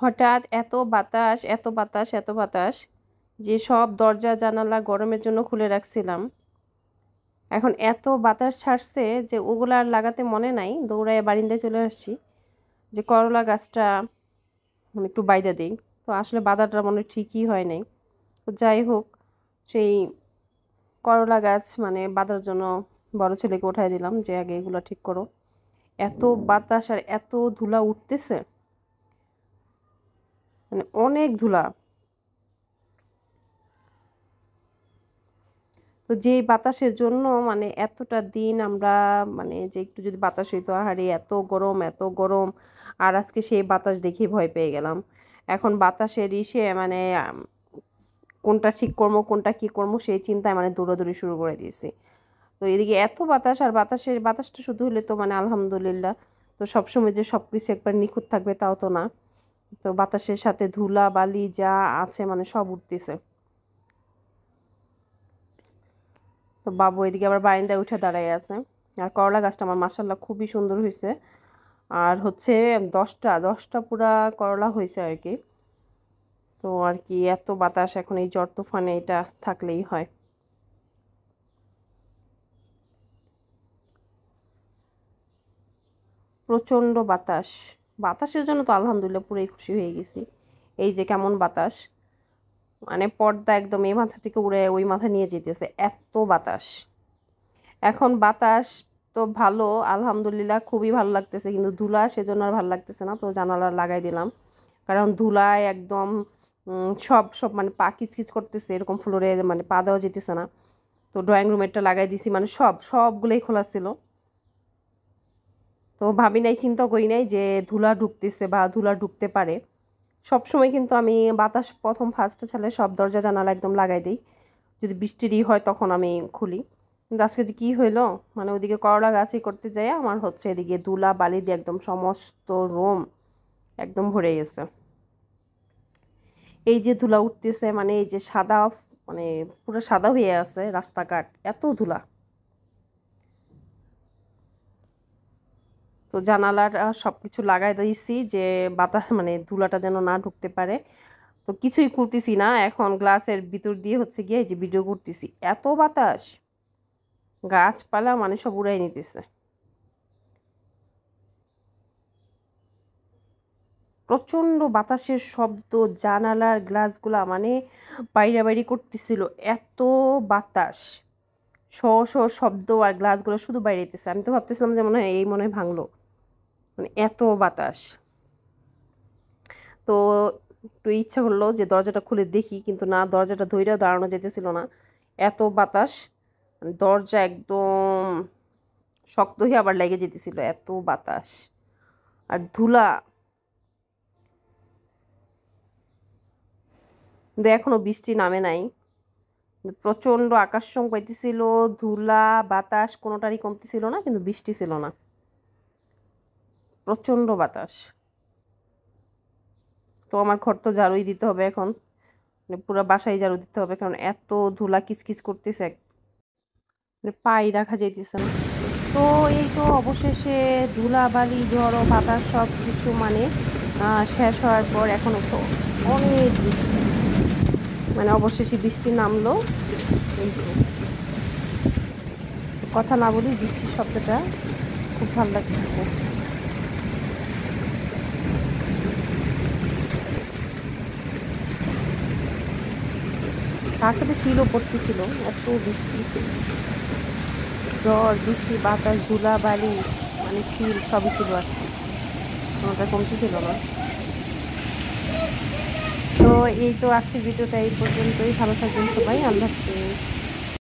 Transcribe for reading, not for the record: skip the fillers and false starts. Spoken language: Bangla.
হঠাৎ এত বাতাস, এত বাতাস, এত বাতাস যে সব দরজা জানালা গরমের জন্য খুলে রাখছিলাম। এখন এত বাতাস ছাড়ছে যে ওগুলা আর লাগাতে মনে নাই। দৌড়াইয়া বারিন্দায় চলে আসছি যে করলা গাছটা একটু বাইদা দেই। তো আসলে বাধাটা মনে হয় ঠিকই হয় নাই। তো যাই হোক, সেই করলা গাছ বাঁধার জন্য বড় ছেলেকে উঠাই দিলাম যে আগে এগুলো ঠিক করো। এত বাতাস আর এত ধুলা উঠতেছে, অনেক ধুলা। তো যেই বাতাসের জন্য এতটা দিন আমরা যে একটু যদি বাতাস হইতো, আহারে এত গরম, এত গরম। আর আজকে সেই বাতাস দেখেই ভয় পেয়ে গেলাম। এখন বাতাসের ইসে কোনটা ঠিক করবো, কোনটা কি করবো সেই চিন্তায় দৌড়াদৌড়ি শুরু করে দিয়েছি। তো এদিকে এত বাতাস, আর বাতাসটা শুধু হলে তো আলহামদুলিল্লাহ। তো সবসময় যে সব কিছু একবার নিখুঁত থাকবে তাও তো না। তো বাতাসের সাথে ধুলা বালি যা আছে সব উঠতেছে। তো বাবু এদিকে আবার বারান্দায় উঠে দাঁড়ায় আছে। আর করলা গাছটা আমার মাশাআল্লাহ খুবই সুন্দর হয়েছে। আর হচ্ছে 10টা পুরা করলা হয়েছে আর কি। তো আর কি এত বাতাস, এখন এই ঝড় তুফানে এটা থাকলেই হয়। প্রচণ্ড বাতাস, বাতাসের জন্য তো আলহামদুলিল্লাহ পুরোই খুশি হয়ে গেছি। এই যে কেমন বাতাস, পর্দা একদম এই মাথা থেকে উড়ে ওই মাথা নিয়ে যেতেছে, এত বাতাস। এখন বাতাস তো ভালো, আলহামদুলিল্লাহ খুবই ভালো লাগতেছে, কিন্তু ধুলা সেজন্য আর ভালো লাগতেছে না। তো জানালা লাগাই দিলাম, কারণ ধুলায় একদম সব সব পা কিচকিচ করতেছে, এরকম ফ্লোরে পা দেওয়া যেতেছে না। তো ড্রয়িং রুমেরটা লাগাই দিছি, সবগুলোই খোলা ছিল। তো ভাবি নাই, চিন্তা করি নাই যে ধুলা ঢুকতেছে বা ধুলা ঢুকতে পারে। সব সময় কিন্তু আমি বাতাস প্রথম ফার্স্টে ছাড়লে সব দরজা জানালা একদম লাগাই দিই। যদি বৃষ্টিরই হয় তখন আমি খুলি। কিন্তু আজকে যে কী হইলো, ওদিকে করলা গাছই করতে যাই আমার হচ্ছে এদিকে ধুলা বালি দিয়ে একদম সমস্ত রুম একদম ভরে গেছে। এই যে ধুলা উঠতেছে, এই যে সাদা, পুরো সাদা হয়ে আছে রাস্তাঘাট, এত ধুলা। তো জানালার সব কিছু লাগাই দিয়েছি যে বাতাস ধুলাটা যেন না ঢুকতে পারে। তো কিছুই খুলতেছি না, এখন গ্লাসের ভিতর দিয়ে হচ্ছে গিয়ে যে ভিডিও করতেছি। এত বাতাস, গাছপালা সব উড়াই নিতেছে। প্রচণ্ড বাতাসের শব্দ, জানালার গ্লাসগুলা বাইরাবাইরি করতেছিল, এত বাতাস, শ শ শব্দ, আর গ্লাসগুলো শুধু বাইরেতেছে। আমি তো ভাবতেছিলাম যে মনে হয় ভাঙলো, এত বাতাস। তো একটু ইচ্ছা করলো যে দরজাটা খুলে দেখি, কিন্তু না, দরজাটা ধইরেও দাঁড়ানো যেতেছিল না, এত বাতাস। দরজা একদম শক্ত হয়ে আবার লেগে যেতেছিল, এত বাতাস আর ধুলা। কিন্তু এখনো বৃষ্টি নামে নাই, প্রচণ্ড আকাশ পাইতেছিল, ধুলা বাতাস কোনোটারই কমতেছিল না, কিন্তু বৃষ্টি ছিল না, প্রচণ্ড বাতাস। তো আমার ঘর তো ঝাড়ুই দিতে হবে এখন, পুরো বাসায় ঝাড়ু দিতে হবে, কারণ এত ধুলা কিচকিচ করতেছে, পাই রাখা যাইতেছে না। তো এই তো অবশেষে ধুলাবালি ঝড় বাতাস সব কিছু শেষ হওয়ার পর এখন তো অনেক বৃষ্টি, অবশেষে বৃষ্টি নামলো। এই তো, কথা না বলি বৃষ্টির শব্দটা খুব ভালো লাগতেছে। তার সাথে শিলও পড়তেছিল, এত বৃষ্টি, ঝড় বৃষ্টি বাতাস ধুলা বালি শিল সবই ছিল আর কি, কোনোটা কমতি ছিল না। তো এই তো আজকের ভিডিওটা এই পর্যন্তই। ভালো থাকবেন সবাই, আল্লাহ হাফেজ।